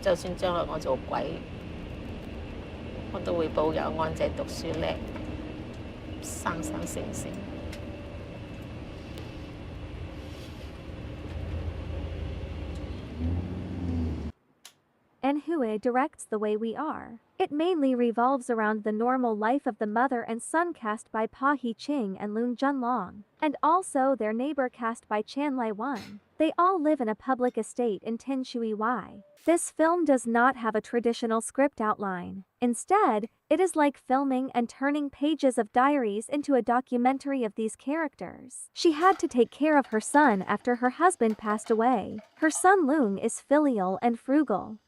就算將來我做鬼，我都會保佑安仔讀書叻，生生性性。And Hui directs The Way We Are. It mainly revolves around the normal life of the mother and son cast by Pa Hee Ching and Loon Junlong, and also their neighbor cast by Chan Lai Wan. They all live in a public estate in Tin Shui Wai. This film does not have a traditional script outline. Instead, it is like filming and turning pages of diaries into a documentary of these characters. She had to take care of her son after her husband passed away. Her son Loong is filial and frugal.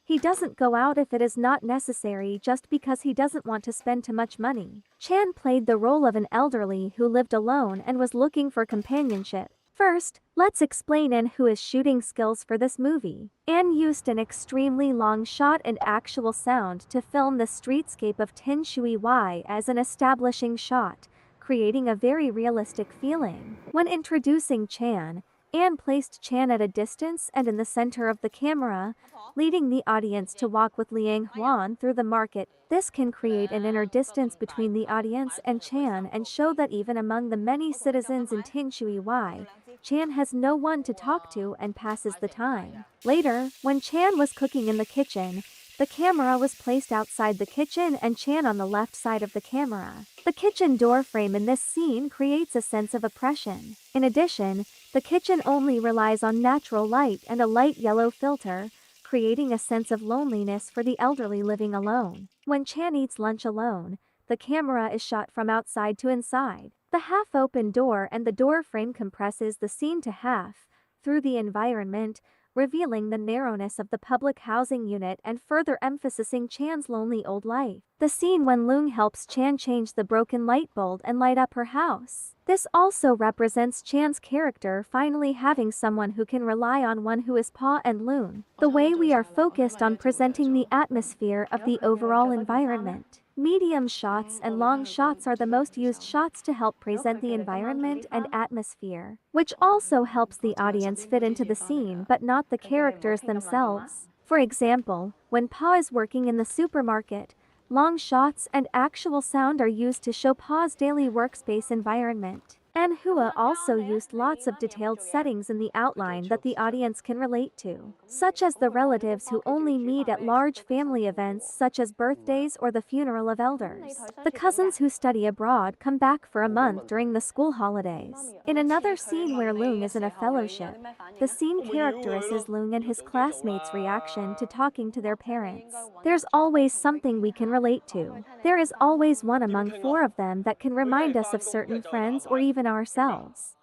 He doesn't go out if it is not necessary just because he doesn't want to spend too much money. Chan played the role of an elderly who lived alone and was looking for companionship. First, let's explain An Hua's shooting skills for this movie. An used an extremely long shot and actual sound to film the streetscape of Tin Shui Wai as an establishing shot, creating a very realistic feeling. When introducing Chan, Anne placed Chan at a distance and in the center of the camera, leading the audience to walk with Liang Huan through the market. This can create an inner distance between the audience and Chan and show that even among the many citizens in Tin Shui Wai, Chan has no one to talk to and passes the time. Later, when Chan was cooking in the kitchen, the camera was placed outside the kitchen and Chan on the left side of the camera. The kitchen door frame in this scene creates a sense of oppression. In addition, the kitchen only relies on natural light and a light yellow filter, creating a sense of loneliness for the elderly living alone. When Chan eats lunch alone, the camera is shot from outside to inside. The half-open door and the door frame compresses the scene to half, through the environment, revealing the narrowness of the public housing unit and further emphasizing Chan's lonely old life. The scene when Loong helps Chan change the broken light bulb and light up her house. This also represents Chan's character finally having someone who can rely on, one who is Pa and Loon. The way we are focused on presenting the atmosphere of the overall environment. Medium shots and long shots are the most used shots to help present the environment and atmosphere, which also helps the audience fit into the scene but not the characters themselves. For example, when Pa is working in the supermarket, long shots and actual sound are used to show Pa's daily workspace environment. An Hua also used lots of detailed settings in the outline that the audience can relate to, such as the relatives who only meet at large family events such as birthdays or the funeral of elders. The cousins who study abroad come back for a month during the school holidays. In another scene where Loong is in a fellowship, the scene characterizes Loong and his classmates' reaction to talking to their parents. There's always something we can relate to. There is always one among four of them that can remind us of certain friends or even ourselves.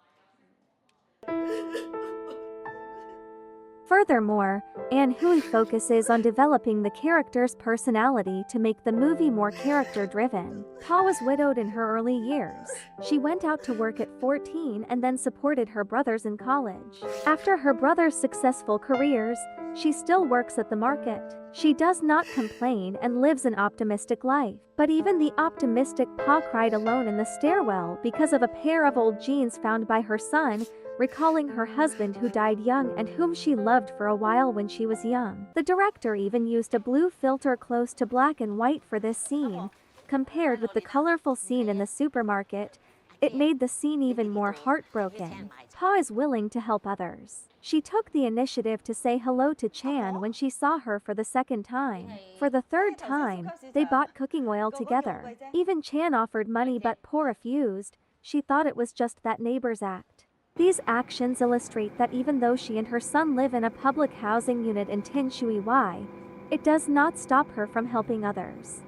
Furthermore, An Hui focuses on developing the character's personality to make the movie more character-driven. Pa was widowed in her early years. She went out to work at 14 and then supported her brothers in college. After her brothers' successful careers, she still works at the market. She does not complain and lives an optimistic life. But even the optimistic Pa cried alone in the stairwell because of a pair of old jeans found by her son, recalling her husband who died young and whom she loved for a while when she was young. The director even used a blue filter close to black and white for this scene. Compared with the colorful scene in the supermarket, it made the scene even more heartbroken. Pa is willing to help others. She took the initiative to say hello to Chan when she saw her for the second time. For the third time, they bought cooking oil together. Even Chan offered money but Pa refused. She thought it was just that neighbor's act. These actions illustrate that even though she and her son live in a public housing unit in Tin Shui Wai, it does not stop her from helping others.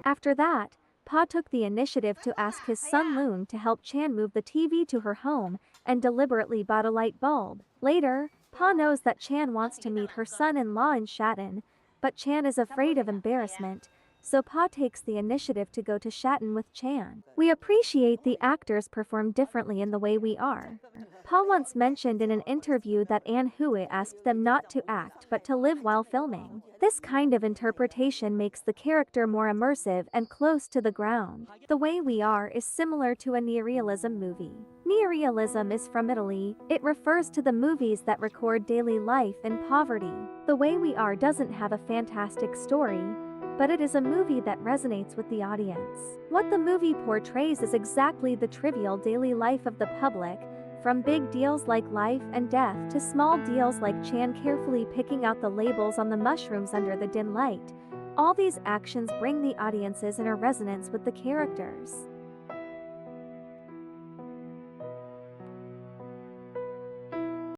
After that, Pa took the initiative to ask his son Loon to help Chan move the TV to her home and deliberately bought a light bulb. Later, Pa knows that Chan wants to meet her son-in-law in Shatton, but Chan is afraid of embarrassment, so Pa takes the initiative to go to Shatton with Chan. We appreciate the actors perform differently in The Way We Are. Pa once mentioned in an interview that An Hui asked them not to act but to live while filming. This kind of interpretation makes the character more immersive and close to the ground. The Way We Are is similar to a neorealism movie. Neorealism is from Italy. It refers to the movies that record daily life in poverty. The Way We Are doesn't have a fantastic story, but it is a movie that resonates with the audience. What the movie portrays is exactly the trivial daily life of the public, from big deals like life and death to small deals like Chan carefully picking out the labels on the mushrooms under the dim light. All these actions bring the audiences in a resonance with the characters.